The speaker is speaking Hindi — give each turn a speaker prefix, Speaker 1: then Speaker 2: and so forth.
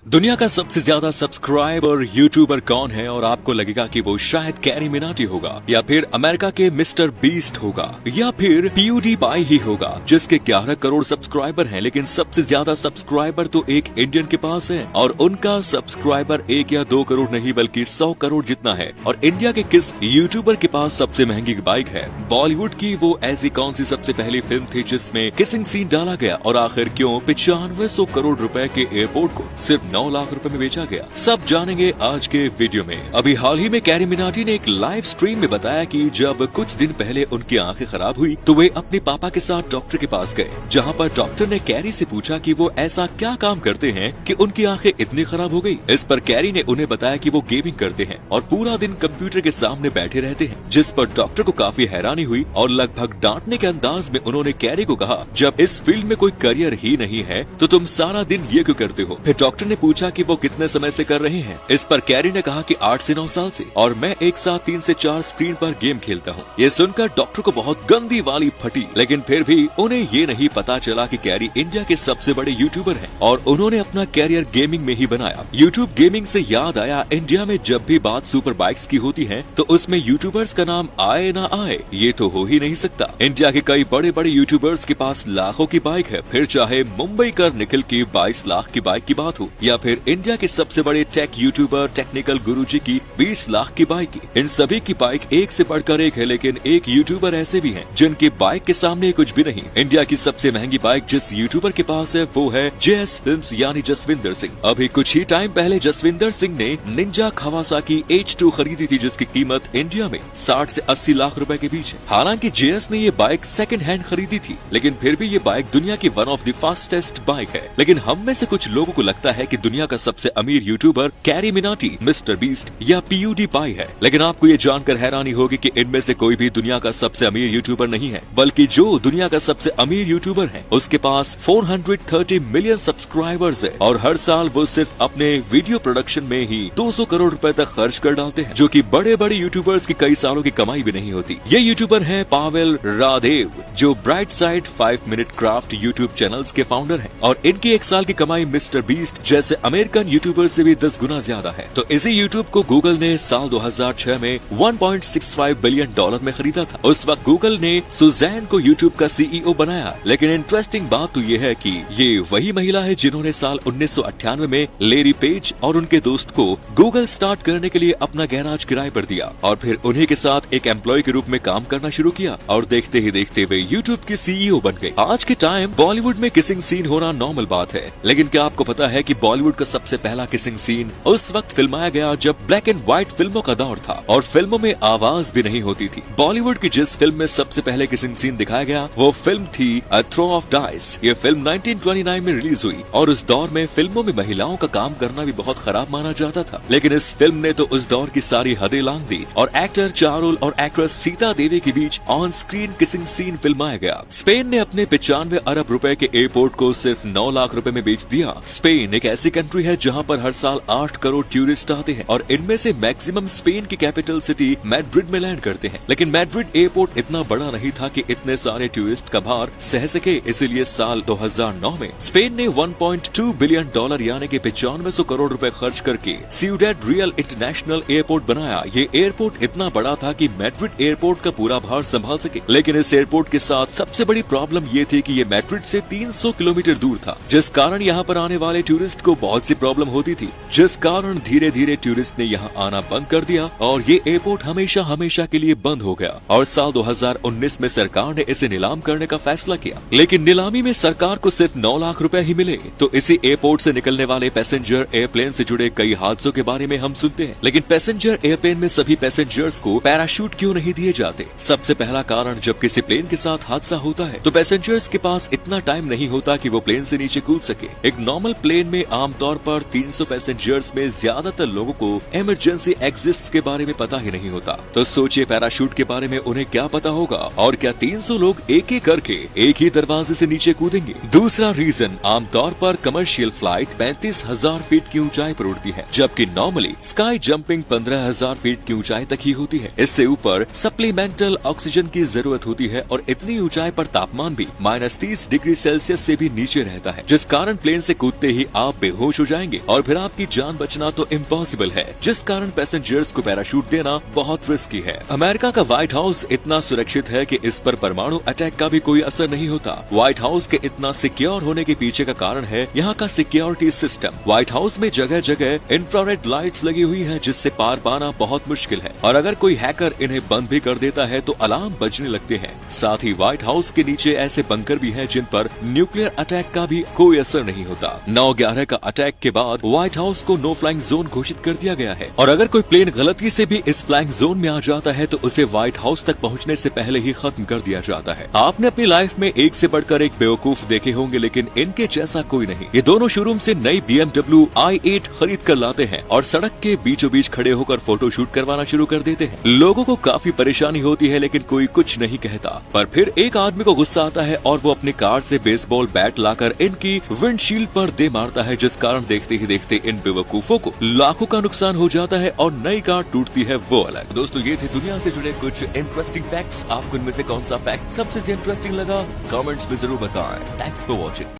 Speaker 1: दुनिया का सबसे ज्यादा सब्सक्राइबर यूट्यूबर कौन है और आपको लगेगा कि वो शायद कैरी मिनाटी होगा या फिर अमेरिका के मिस्टर बीस्ट होगा या फिर PewDiePie ही होगा जिसके 11 करोड़ सब्सक्राइबर हैं, लेकिन सबसे ज्यादा सब्सक्राइबर तो एक इंडियन के पास है और उनका सब्सक्राइबर 1 या 2 करोड़ नहीं बल्कि 100 करोड़ जितना है। और इंडिया के किस यूट्यूबर के पास सबसे महंगी बाइक है? बॉलीवुड की वो ऐसी कौन सी सबसे पहली फिल्म थी जिसमें किसिंग सीन डाला गया और आखिर क्यों 9500 करोड़ रुपए के एयरपोर्ट को सिर्फ 9 लाख रुपए में बेचा गया? सब जानेंगे आज के वीडियो में। अभी हाल ही में कैरी मिनाटी ने एक लाइव स्ट्रीम में बताया कि जब कुछ दिन पहले उनकी आंखें खराब हुई तो वे अपने पापा के साथ डॉक्टर के पास गए, जहां पर डॉक्टर ने कैरी से पूछा कि वो ऐसा क्या काम करते हैं कि उनकी आंखें इतनी खराब हो गई। इस पर कैरी ने उन्हें बताया कि वो गेमिंग करते हैं और पूरा दिन कंप्यूटर के सामने बैठे रहते हैं, जिस पर डॉक्टर को काफी हैरानी हुई और लगभग डांटने के अंदाज में उन्होंने कैरी को कहा, जब इस फील्ड में कोई करियर ही नहीं है तो तुम सारा दिन ये क्यों करते हो? फिर डॉक्टर ने पूछा कि वो कितने समय से कर रहे हैं। इस पर कैरी ने कहा कि 8 से 9 साल से, और मैं एक साथ 3 से 4 स्क्रीन पर गेम खेलता हूँ। ये सुनकर डॉक्टर को बहुत गंदी वाली फटी, लेकिन फिर भी उन्हें ये नहीं पता चला कि कैरी इंडिया के सबसे बड़े यूट्यूबर हैं और उन्होंने अपना कैरियर गेमिंग में ही बनाया। यूट्यूब गेमिंग से याद आया, इंडिया में जब भी बात सुपर बाइक्स की होती है तो उसमें यूट्यूबर्स का नाम आए ना आए ये तो हो ही नहीं सकता। इंडिया के कई बड़े बड़े यूट्यूबर्स के पास लाखों की बाइक है, फिर चाहे मुंबई कर निखिल की 22 लाख की बाइक की बात हो या फिर इंडिया के सबसे बड़े टेक यूट्यूबर टेक्निकल गुरुजी की 20 लाख की बाइक की। इन सभी की बाइक एक से बढ़कर एक है, लेकिन एक यूट्यूबर ऐसे भी हैं जिनकी बाइक के सामने कुछ भी नहीं। इंडिया की सबसे महंगी बाइक जिस यूट्यूबर के पास है वो है JS फिल्म्स यानी जसविंदर सिंह। अभी कुछ ही टाइम पहले जसविंदर सिंह ने निंजा कावासाकी H2 खरीदी थी जिसकी कीमत इंडिया में 60 से 80 लाख रुपए के बीच है। हालांकि JS ने ये बाइक सेकंड हैंड खरीदी थी, लेकिन फिर भी ये बाइक दुनिया की one of the fastest bike है। लेकिन हम में से कुछ लोगों को लगता है कि दुनिया का सबसे अमीर YouTuber carry Minati, mister beast या PewDiePie है, लेकिन आपको ये जानकर हैरानी होगी कि इनमें से कोई भी दुनिया का सबसे अमीर यूट्यूबर नहीं है, बल्कि जो दुनिया का सबसे अमीर यूट्यूबर है उसके पास 430 मिलियन सब्सक्राइबर्स है और हर साल वो सिर्फ अपने वीडियो प्रोडक्शन में ही 200 करोड़ रुपए तक खर्च कर डालते हैं, जो कि बड़े बड़े यूट्यूबर्स की कई सालों की कमाई भी नहीं होती। ये यूट्यूबर है पावेल रादेव, जो bright side 5 minute craft YouTube channels के फाउंडर हैं और इनकी एक साल की कमाई मिस्टर बीस्ट जैसे अमेरिकन यूट्यूबर से भी 10 गुना ज्यादा है। तो इसी यूट्यूब को गूगल ने साल 2006 में $1.65 बिलियन में खरीदा था। उस वक्त गूगल ने सुजैन को यूट्यूब का CEO बनाया, लेकिन इंटरेस्टिंग बात तो ये है कि ये वही महिला है जिन्होंने साल 1998 में लेरी पेज और उनके दोस्त को गूगल स्टार्ट करने के लिए अपना गैराज किराए पर दिया और फिर उन्हीं के साथ एक एम्प्लॉय के रूप में काम करना शुरू किया और देखते ही देखते वे यूट्यूब की CEO बन गए। आज के टाइम बॉलीवुड में किसिंग सीन होना नॉर्मल बात है, लेकिन क्या आपको पता है कि बॉलीवुड का सबसे पहला किसिंग सीन उस वक्त फिल्माया गया जब ब्लैक एंड व्हाइट फिल्मों का दौर था और फिल्मों में आवाज भी नहीं होती थी। बॉलीवुड की जिस फिल्म में सबसे पहले किसिंग सीन दिखाया गया वो फिल्म थी अ थ्रो ऑफ डाइस। ये फिल्म 1929 में रिलीज हुई और उस दौर में फिल्मों में महिलाओं का काम करना भी बहुत खराब माना जाता था, लेकिन इस फिल्म ने तो उस दौर की सारी हदें लांघ दी और एक्टर चारुल और एक्ट्रेस सीता देवी के बीच ऑन स्क्रीन किसिंग सीन फिल्माया गया। स्पेन ने अपने 95 अरब रुपए के एयरपोर्ट को सिर्फ 9 लाख रुपए में बेच दिया। स्पेन एक ऐसी कंट्री है जहाँ पर हर साल 8 करोड़ टूरिस्ट आते हैं और इनमें से मैक्सिमम स्पेन की कैपिटल सिटी मैड्रिड में लैंड करते हैं, लेकिन मैड्रिड एयरपोर्ट इतना बड़ा नहीं था कि इतने सारे टूरिस्ट का भार सह सके। इसीलिए साल 2009 में स्पेन ने $1.2 बिलियन यानी कि 9500 करोड़ रुपए खर्च करके सिउडेड रियल इंटरनेशनल एयरपोर्ट बनाया। ये एयरपोर्ट इतना बड़ा था कि मैड्रिड एयरपोर्ट का पूरा भार संभाल सके, लेकिन इस एयरपोर्ट के साथ सबसे बड़ी प्रॉब्लम ये थी कि ये मैड्रिड से 300 किलोमीटर दूर था, जिस कारण यहाँ पर आने वाले टूरिस्ट को बहुत सी प्रॉब्लम होती थी, जिस कारण धीरे धीरे टूरिस्ट ने यहाँ आना बंद कर दिया और ये एयरपोर्ट हमेशा हमेशा के लिए बंद हो गया। और साल 2019 में सरकार ने इसे नीलाम करने का फैसला किया, लेकिन नीलामी में सरकार को सिर्फ 9 लाख रुपए ही मिले। तो इसी एयरपोर्ट से निकलने वाले पैसेंजर एयरप्लेन से जुड़े कई हादसों के बारे में हम सुनते हैं, लेकिन पैसेंजर एयरप्लेन में सभी पैसेंजर्स को पैराशूट क्यों नहीं दिए जाते? सबसे पहला कारण, जब किसी प्लेन के साथ हादसा होता है तो पैसेंजर्स के पास इतना टाइम नहीं होता कि वो प्लेन से नीचे कूद सके। एक नॉर्मल प्लेन में आमतौर पर 300 पैसेंजर्स में ज्यादातर लोगों को इमरजेंसी एग्जिट्स के बारे में पता ही नहीं होता, तो सोचिए पैराशूट के बारे में उन्हें क्या पता होगा। और क्या 300 लोग एक एक करके एक ही दरवाजे से नीचे कूदेंगे? दूसरा रीजन, आमतौर पर कमर्शियल फ्लाइट 35,000 फीट की ऊंचाई पर उड़ती है, जबकि नॉर्मली स्काई जंपिंग 15,000 फीट की ऊंचाई तक ही होती है। इससे ऊपर सप्लीमेंटल ऑक्सीजन की जरूरत होती है और इतनी ऊंचाई पर तापमान भी -30 डिग्री सेल्सियस से भी नीचे रहता है, जिस कारण प्लेन से कूदते ही आप बेहोश बेहोश हो जाएंगे और फिर आपकी जान बचना तो इम्पॉसिबल है, जिस कारण पैसेंजर्स को पैराशूट देना बहुत रिस्की है। अमेरिका का व्हाइट हाउस इतना सुरक्षित है कि इस पर परमाणु अटैक का भी कोई असर नहीं होता। व्हाइट हाउस के इतना सिक्योर होने के पीछे का कारण है यहाँ का सिक्योरिटी सिस्टम। व्हाइट हाउस में जगह जगह इंफ्रारेड लाइट्स लगी हुई है, जिससे पार पाना बहुत मुश्किल है, और अगर कोई हैकर इन्हें बंद भी कर देता है तो अलार्म बजने लगते हैं। साथ ही व्हाइट हाउस के नीचे ऐसे बंकर भी हैं जिन पर न्यूक्लियर अटैक का भी कोई असर नहीं होता। 9/11 का अटैक के बाद व्हाइट हाउस को नो फ्लाइंग जोन घोषित कर दिया गया है, और अगर कोई प्लेन गलती से भी इस फ्लाइंग जोन में आ जाता है तो उसे व्हाइट हाउस तक पहुंचने से पहले ही खत्म कर दिया जाता है। आपने अपनी लाइफ में एक से बढ़कर एक बेवकूफ देखे होंगे, लेकिन इनके जैसा कोई नहीं। ये दोनों शोरूम से नई BMW i8 खरीद कर लाते हैं और सड़क के बीचों बीच खड़े होकर फोटो शूट करवाना शुरू कर देते हैं। लोगों को काफी परेशानी होती है, लेकिन कोई कुछ नहीं कहता। पर फिर एक आदमी को गुस्सा आता है और वो अपनी कार से बेसबॉल बैट लाकर इनकी विंडशील्ड पर दे मारता है, जिस कारण देखते ही देखते इन बेवकूफों को लाखों का नुकसान हो जाता है और नई कार टूटती है वो अलग। दोस्तों, ये थे दुनिया से जुड़े कुछ इंटरेस्टिंग फैक्ट्स। आपको इनमें से कौन सा फैक्ट सबसे इंटरेस्टिंग लगा, कमेंट्स में जरूर बताएं। Thanks for watching.